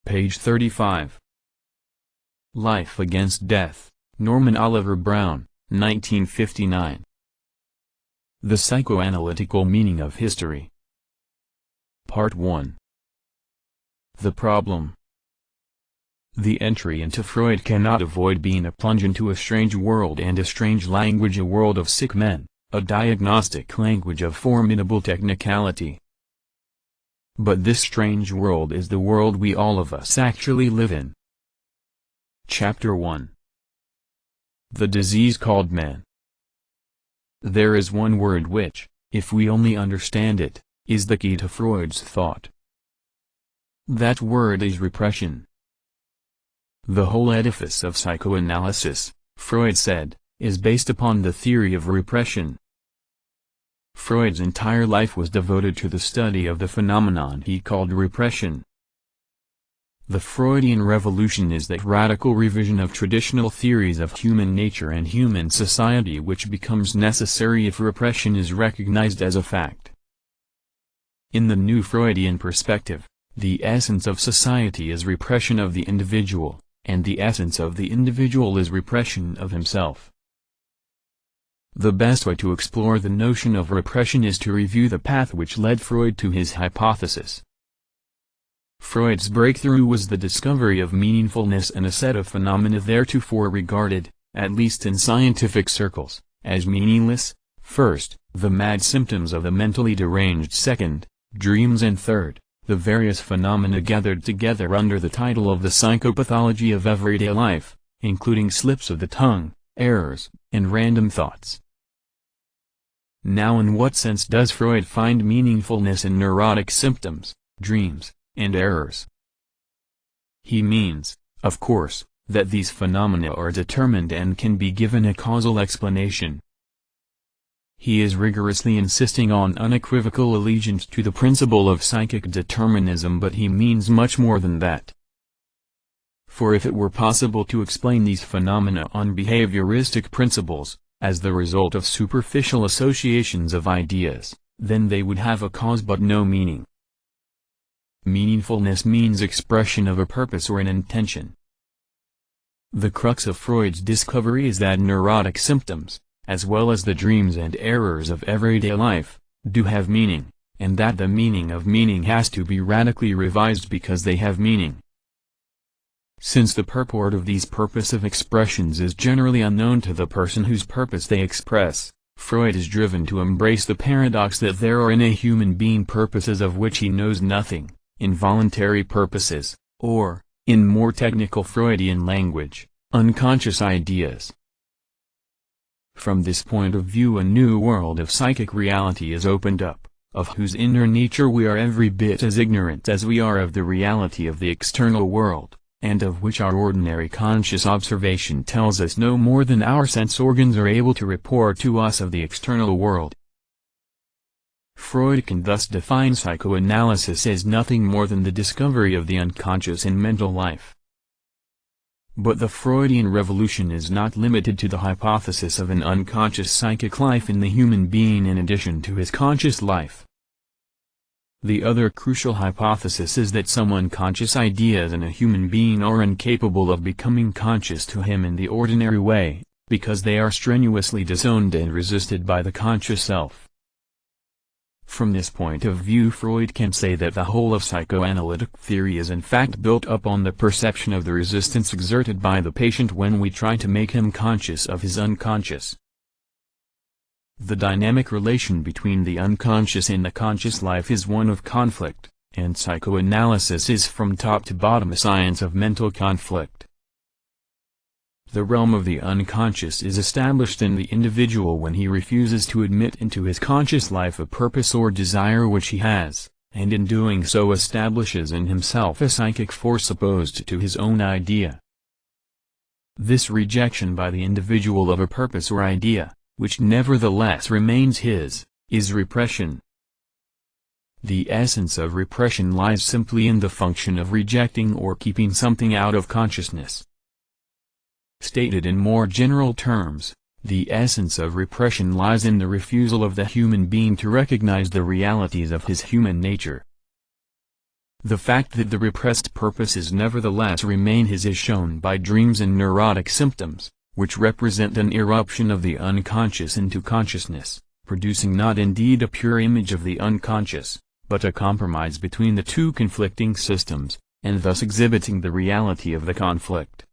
Page 35. Life Against Death, Norman Oliver Brown, 1959. The Psychoanalytical Meaning of History. Part 1. The Problem. The entry into Freud cannot avoid being a plunge into a strange world and a strange language, a world of sick men, a diagnostic language of formidable technicality. But this strange world is the world we all of us actually live in. Chapter 1. The Disease Called Man. There is one word which, if we only understand it, is the key to Freud's thought. That word is repression. The whole edifice of psychoanalysis, Freud said, is based upon the theory of repression. Freud's entire life was devoted to the study of the phenomenon he called repression. The Freudian revolution is that radical revision of traditional theories of human nature and human society which becomes necessary if repression is recognized as a fact. In the new Freudian perspective, the essence of society is repression of the individual, and the essence of the individual is repression of himself. The best way to explore the notion of repression is to review the path which led Freud to his hypothesis. Freud's breakthrough was the discovery of meaningfulness in a set of phenomena theretofore regarded, at least in scientific circles, as meaningless: first, the mad symptoms of the mentally deranged; second, dreams; and third, the various phenomena gathered together under the title of the psychopathology of everyday life, including slips of the tongue, errors, and random thoughts. Now, in what sense does Freud find meaningfulness in neurotic symptoms, dreams, and errors? He means, of course, that these phenomena are determined and can be given a causal explanation. He is rigorously insisting on unequivocal allegiance to the principle of psychic determinism, but he means much more than that. For if it were possible to explain these phenomena on behavioristic principles, as the result of superficial associations of ideas, then they would have a cause but no meaning. Meaningfulness means expression of a purpose or an intention. The crux of Freud's discovery is that neurotic symptoms, as well as the dreams and errors of everyday life, do have meaning, and that the meaning of meaning has to be radically revised because they have meaning. Since the purport of these purposive expressions is generally unknown to the person whose purpose they express, Freud is driven to embrace the paradox that there are in a human being purposes of which he knows nothing, involuntary purposes, or, in more technical Freudian language, unconscious ideas. From this point of view, a new world of psychic reality is opened up, of whose inner nature we are every bit as ignorant as we are of the reality of the external world, and of which our ordinary conscious observation tells us no more than our sense organs are able to report to us of the external world. Freud can thus define psychoanalysis as nothing more than the discovery of the unconscious in mental life. But the Freudian revolution is not limited to the hypothesis of an unconscious psychic life in the human being in addition to his conscious life. The other crucial hypothesis is that some unconscious ideas in a human being are incapable of becoming conscious to him in the ordinary way, because they are strenuously disowned and resisted by the conscious self. From this point of view, Freud can say that the whole of psychoanalytic theory is in fact built up on the perception of the resistance exerted by the patient when we try to make him conscious of his unconscious. The dynamic relation between the unconscious and the conscious life is one of conflict, and psychoanalysis is from top to bottom a science of mental conflict. The realm of the unconscious is established in the individual when he refuses to admit into his conscious life a purpose or desire which he has, and in doing so establishes in himself a psychic force opposed to his own idea. This rejection by the individual of a purpose or idea, which nevertheless remains his, is repression. The essence of repression lies simply in the function of rejecting or keeping something out of consciousness. Stated in more general terms, the essence of repression lies in the refusal of the human being to recognize the realities of his human nature. The fact that the repressed purposes nevertheless remain his is shown by dreams and neurotic symptoms, which represent an eruption of the unconscious into consciousness, producing not indeed a pure image of the unconscious, but a compromise between the two conflicting systems, and thus exhibiting the reality of the conflict.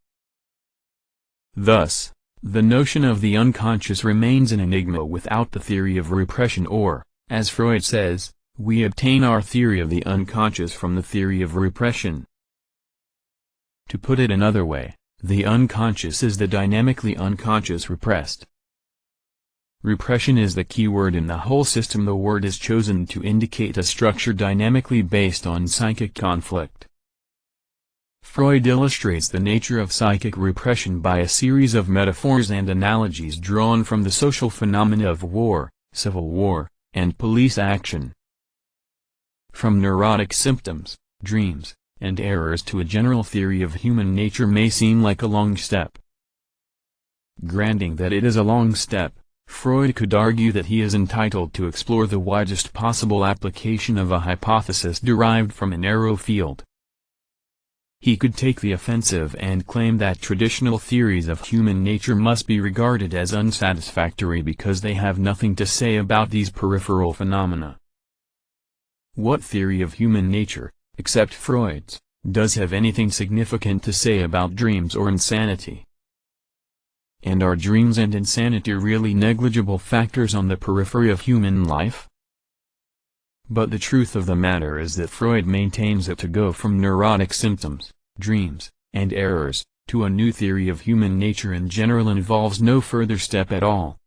Thus, the notion of the unconscious remains an enigma without the theory of repression, or, as Freud says, we obtain our theory of the unconscious from the theory of repression. To put it another way, the unconscious is the dynamically unconscious repressed. Repression is the key word in the whole system. The word is chosen to indicate a structure dynamically based on psychic conflict. Freud illustrates the nature of psychic repression by a series of metaphors and analogies drawn from the social phenomena of war, civil war, and police action. From neurotic symptoms, dreams, and errors to a general theory of human nature may seem like a long step. Granting that it is a long step, Freud could argue that he is entitled to explore the widest possible application of a hypothesis derived from a narrow field. He could take the offensive and claim that traditional theories of human nature must be regarded as unsatisfactory because they have nothing to say about these peripheral phenomena. What theory of human nature, except Freud's, does have anything significant to say about dreams or insanity? And are dreams and insanity really negligible factors on the periphery of human life? But the truth of the matter is that Freud maintains that to go from neurotic symptoms, dreams, and errors, to a new theory of human nature in general involves no further step at all.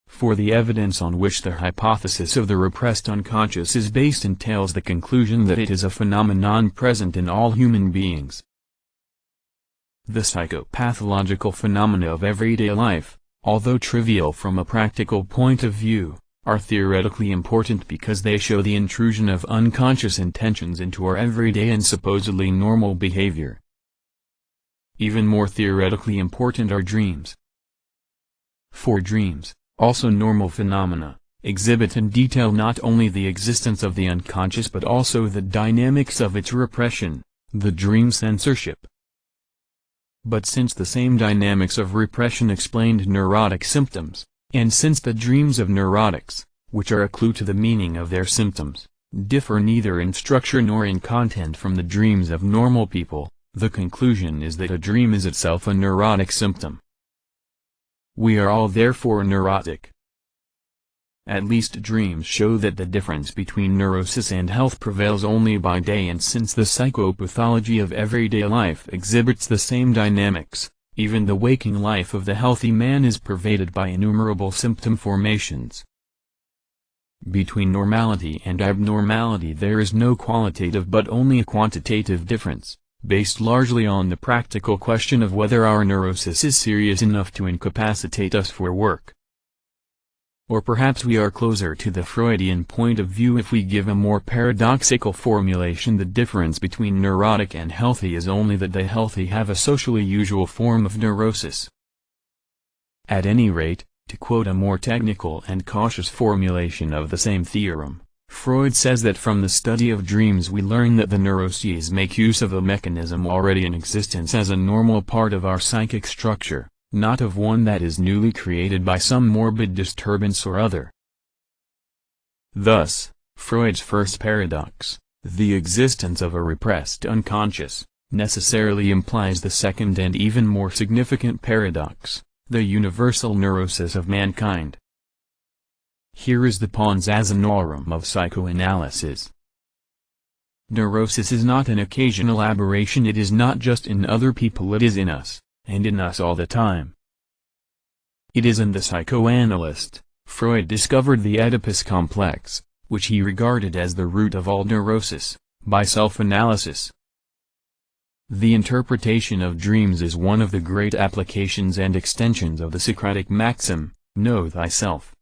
For the evidence on which the hypothesis of the repressed unconscious is based entails the conclusion that it is a phenomenon present in all human beings. The psychopathological phenomena of everyday life, although trivial from a practical point of view, are theoretically important because they show the intrusion of unconscious intentions into our everyday and supposedly normal behavior. Even more theoretically important are dreams. For dreams, also normal phenomena, exhibit in detail not only the existence of the unconscious but also the dynamics of its repression, the dream censorship. But since the same dynamics of repression explained neurotic symptoms, and since the dreams of neurotics, which are a clue to the meaning of their symptoms, differ neither in structure nor in content from the dreams of normal people, the conclusion is that a dream is itself a neurotic symptom. We are all therefore neurotic. At least dreams show that the difference between neurosis and health prevails only by day, and since the psychopathology of everyday life exhibits the same dynamics, even the waking life of the healthy man is pervaded by innumerable symptom formations. Between normality and abnormality there is no qualitative but only a quantitative difference, based largely on the practical question of whether our neurosis is serious enough to incapacitate us for work. Or perhaps we are closer to the Freudian point of view if we give a more paradoxical formulation: the difference between neurotic and healthy is only that the healthy have a socially usual form of neurosis. At any rate, to quote a more technical and cautious formulation of the same theorem, Freud says that from the study of dreams we learn that the neuroses make use of a mechanism already in existence as a normal part of our psychic structure, not of one that is newly created by some morbid disturbance or other. Thus, Freud's first paradox, the existence of a repressed unconscious, necessarily implies the second and even more significant paradox, the universal neurosis of mankind. Here is the pons asinorum of psychoanalysis. Neurosis is not an occasional aberration. It is not just in other people, it is in us, and in us all the time. It is in the psychoanalyst. Freud discovered the Oedipus complex, which he regarded as the root of all neurosis, by self-analysis. The interpretation of dreams is one of the great applications and extensions of the Socratic maxim, know thyself.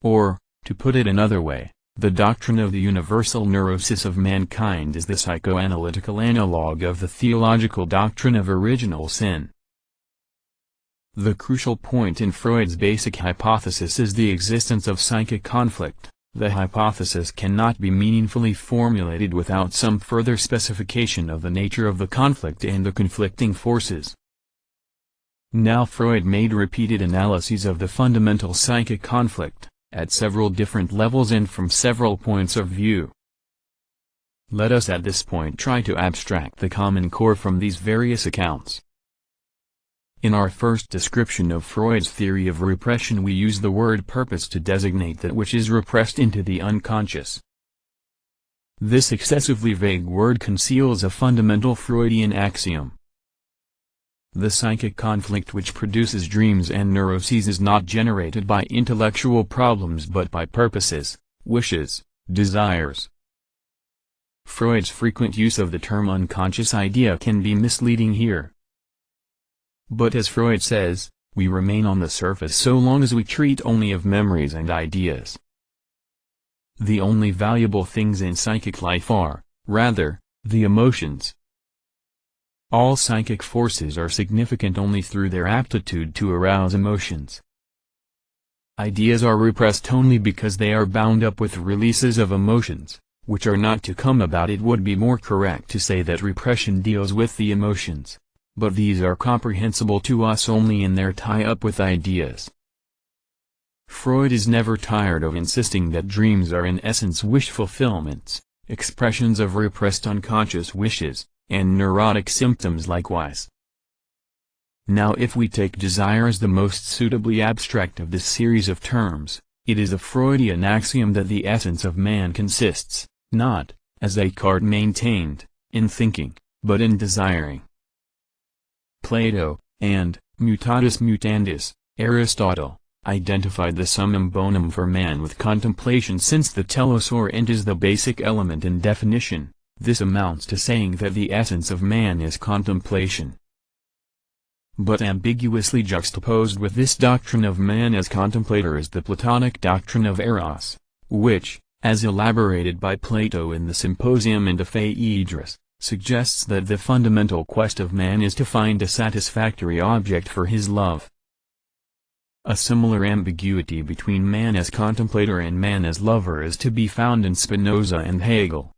Or, to put it another way, the doctrine of the universal neurosis of mankind is the psychoanalytical analog of the theological doctrine of original sin. The crucial point in Freud's basic hypothesis is the existence of psychic conflict, the hypothesis cannot be meaningfully formulated without some further specification of the nature of the conflict and the conflicting forces. Now Freud made repeated analyses of the fundamental psychic conflict, at several different levels and from several points of view. Let us at this point try to abstract the common core from these various accounts. In our first description of Freud's theory of repression, we use the word purpose to designate that which is repressed into the unconscious. This excessively vague word conceals a fundamental Freudian axiom. The psychic conflict which produces dreams and neuroses is not generated by intellectual problems but by purposes, wishes, desires. Freud's frequent use of the term unconscious idea can be misleading here. But as Freud says, we remain on the surface so long as we treat only of memories and ideas. The only valuable things in psychic life are, rather, the emotions. All psychic forces are significant only through their aptitude to arouse emotions. Ideas are repressed only because they are bound up with releases of emotions, which are not to come about. It would be more correct to say that repression deals with the emotions, but these are comprehensible to us only in their tie-up with ideas. Freud is never tired of insisting that dreams are in essence wish fulfillments, expressions of repressed unconscious wishes, and neurotic symptoms likewise. Now if we take desire as the most suitably abstract of this series of terms, it is a Freudian axiom that the essence of man consists, not, as Descartes maintained, in thinking, but in desiring. Plato, and, mutatis mutandis, Aristotle, identified the summum bonum for man with contemplation. Since the telos or end is the basic element in definition, this amounts to saying that the essence of man is contemplation. But ambiguously juxtaposed with this doctrine of man as contemplator is the Platonic doctrine of eros, which, as elaborated by Plato in the Symposium and the Phaedrus, suggests that the fundamental quest of man is to find a satisfactory object for his love. A similar ambiguity between man as contemplator and man as lover is to be found in Spinoza and Hegel.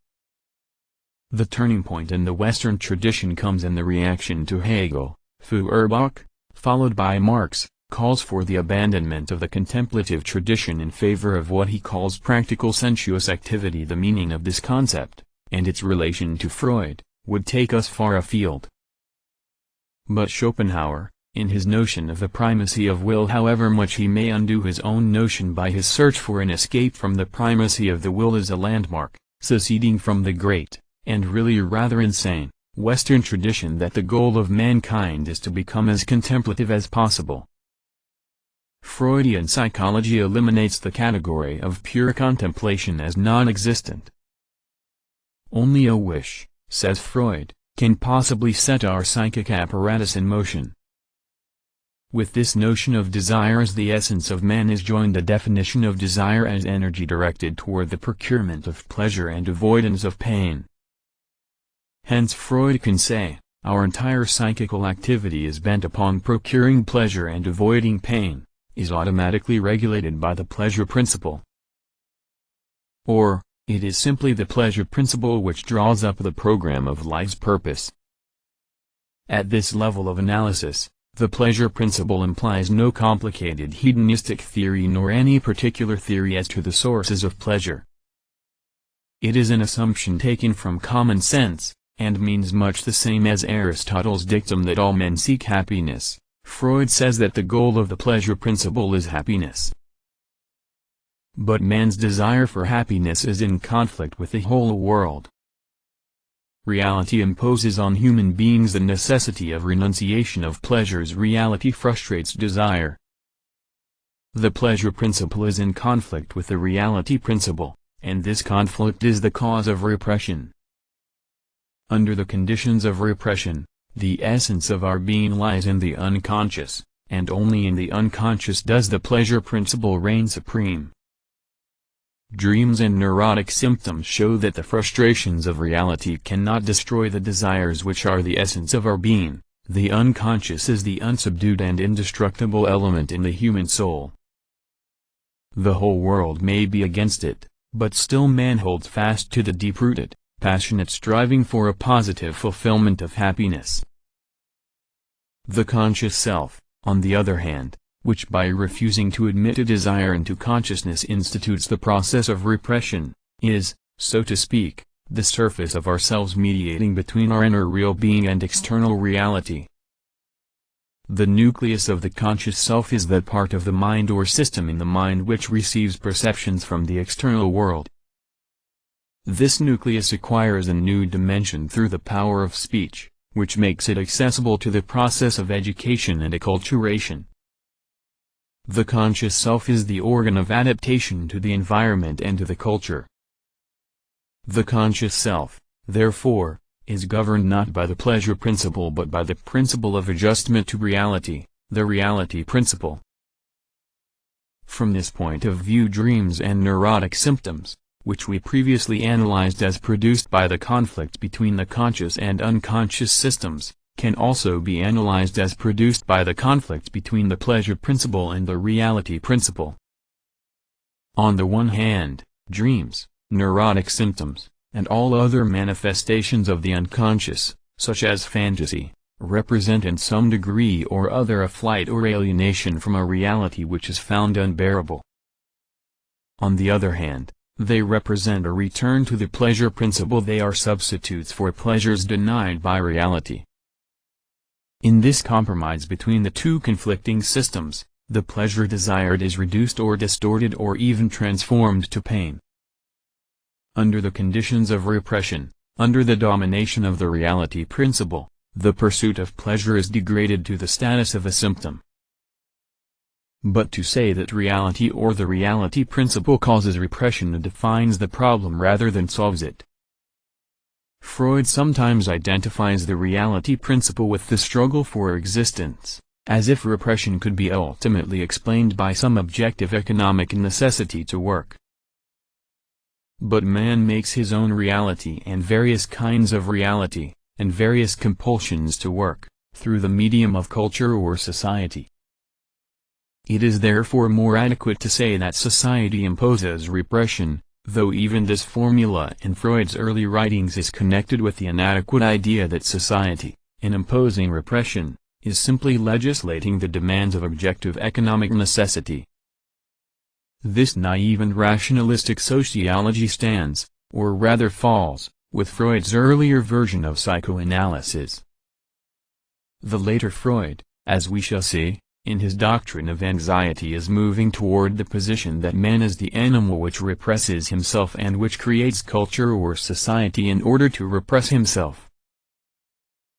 The turning point in the Western tradition comes in the reaction to Hegel. Feuerbach, followed by Marx, calls for the abandonment of the contemplative tradition in favor of what he calls practical sensuous activity. The meaning of this concept, and its relation to Freud, would take us far afield. But Schopenhauer, in his notion of the primacy of will, however much he may undo his own notion by his search for an escape from the primacy of the will, is a landmark, seceding from the great, and really rather insane, Western tradition that the goal of mankind is to become as contemplative as possible. Freudian psychology eliminates the category of pure contemplation as non-existent. Only a wish, says Freud, can possibly set our psychic apparatus in motion. With this notion of desire as the essence of man is joined the definition of desire as energy directed toward the procurement of pleasure and avoidance of pain. Hence Freud can say, our entire psychical activity is bent upon procuring pleasure and avoiding pain, is automatically regulated by the pleasure principle. Or, it is simply the pleasure principle which draws up the program of life's purpose. At this level of analysis, the pleasure principle implies no complicated hedonistic theory nor any particular theory as to the sources of pleasure. It is an assumption taken from common sense, and means much the same as Aristotle's dictum that all men seek happiness. Freud says that the goal of the pleasure principle is happiness. But man's desire for happiness is in conflict with the whole world. Reality imposes on human beings the necessity of renunciation of pleasures. Reality frustrates desire. The pleasure principle is in conflict with the reality principle, and this conflict is the cause of repression. Under the conditions of repression, the essence of our being lies in the unconscious, and only in the unconscious does the pleasure principle reign supreme. Dreams and neurotic symptoms show that the frustrations of reality cannot destroy the desires which are the essence of our being. The unconscious is the unsubdued and indestructible element in the human soul. the whole world may be against it, but still man holds fast to the deep-rooted, passionate striving for a positive fulfillment of happiness. The conscious self, on the other hand, which by refusing to admit a desire into consciousness institutes the process of repression, is, so to speak, the surface of ourselves mediating between our inner real being and external reality. The nucleus of the conscious self is that part of the mind or system in the mind which receives perceptions from the external world. This nucleus acquires a new dimension through the power of speech, which makes it accessible to the process of education and acculturation. The conscious self is the organ of adaptation to the environment and to the culture. The conscious self, therefore, is governed not by the pleasure principle but by the principle of adjustment to reality, the reality principle. From this point of view, dreams and neurotic symptoms, which we previously analyzed as produced by the conflict between the conscious and unconscious systems, can also be analyzed as produced by the conflict between the pleasure principle and the reality principle. On the one hand, dreams, neurotic symptoms, and all other manifestations of the unconscious, such as fantasy, represent in some degree or other a flight or alienation from a reality which is found unbearable. On the other hand, they represent a return to the pleasure principle. They are substitutes for pleasures denied by reality. In this compromise between the two conflicting systems, the pleasure desired is reduced or distorted or even transformed to pain. Under the conditions of repression, under the domination of the reality principle, the pursuit of pleasure is degraded to the status of a symptom. But to say that reality or the reality principle causes repression defines the problem rather than solves it. Freud sometimes identifies the reality principle with the struggle for existence, as if repression could be ultimately explained by some objective economic necessity to work. But man makes his own reality and various kinds of reality, and various compulsions to work, through the medium of culture or society. It is therefore more adequate to say that society imposes repression, though even this formula in Freud's early writings is connected with the inadequate idea that society, in imposing repression, is simply legislating the demands of objective economic necessity. This naive and rationalistic sociology stands, or rather falls, with Freud's earlier version of psychoanalysis. The later Freud, as we shall see, in his doctrine of anxiety is moving toward the position that man is the animal which represses himself and which creates culture or society in order to repress himself.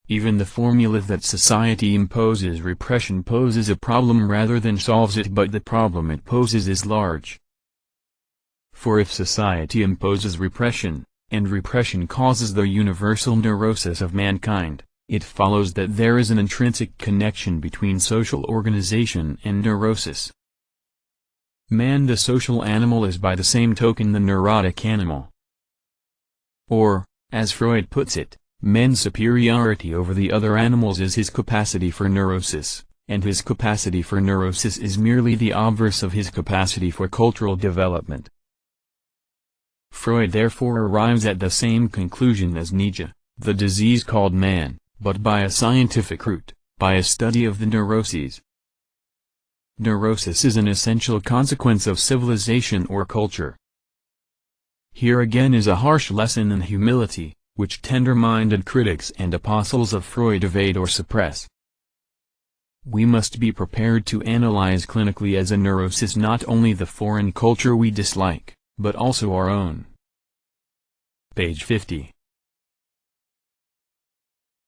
Even the formula that society imposes repression poses a problem rather than solves it, but the problem it poses is large. For if society imposes repression, and repression causes the universal neurosis of mankind, it follows that there is an intrinsic connection between social organization and neurosis. Man the social animal is by the same token the neurotic animal. Or, as Freud puts it, man's superiority over the other animals is his capacity for neurosis, and his capacity for neurosis is merely the obverse of his capacity for cultural development. Freud therefore arrives at the same conclusion as Nietzsche, the disease called man, but by a scientific route, by a study of the neuroses. Neurosis is an essential consequence of civilization or culture. Here again is a harsh lesson in humility, which tender-minded critics and apostles of Freud evade or suppress. We must be prepared to analyze clinically as a neurosis not only the foreign culture we dislike, but also our own. Page 50.